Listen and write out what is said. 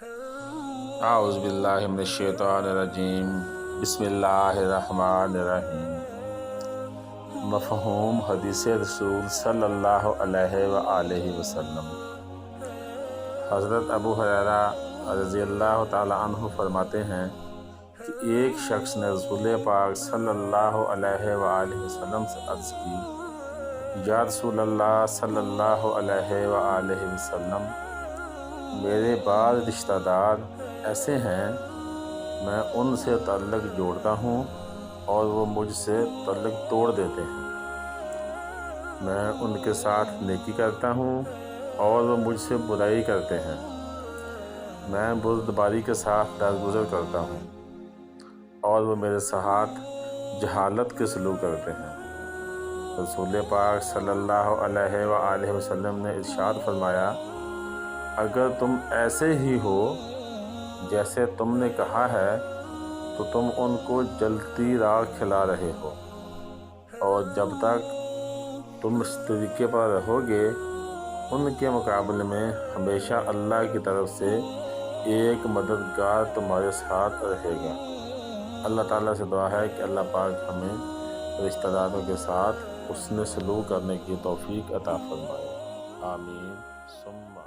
اعوذ باللہ من الشیطان الرجیم، بسم اللہ الرحمن الرحیم۔ مفہوم حدیث رسول صلی اللہ علیہ وآلہ وسلم۔ حضرت ابو ہریرہ رضی اللہ تعالی عنہ فرماتے ہیں کہ ایک شخص نے رسول پاک صلی اللہ علیہ وآلہ وسلم سے عرض کی، یا رسول اللہ صلی اللہ علیہ وآلہ وسلم، میرے بعض رشتہ دار ایسے ہیں، میں ان سے تعلق جوڑتا ہوں اور وہ مجھ سے تعلق توڑ دیتے ہیں۔ میں ان کے ساتھ نیکی کرتا ہوں اور وہ مجھ سے برائی کرتے ہیں۔ میں بردباری کے ساتھ درگزر کرتا ہوں اور وہ میرے ساتھ جہالت کے سلوک کرتے ہیں۔ رسول پاک صلی اللہ علیہ وآلہ وسلم نے ارشاد فرمایا، اگر تم ایسے ہی ہو جیسے تم نے کہا ہے تو تم ان کو جلتی راہ کھلا رہے ہو، اور جب تک تم اس طریقے پر رہو گے ان کے مقابلے میں ہمیشہ اللہ کی طرف سے ایک مددگار تمہارے ساتھ رہے گا۔ اللہ تعالیٰ سے دعا ہے کہ اللہ پاک ہمیں رشتہ داروں کے ساتھ حسن سلوک کرنے کی توفیق عطا فرمائے۔ آمین ثم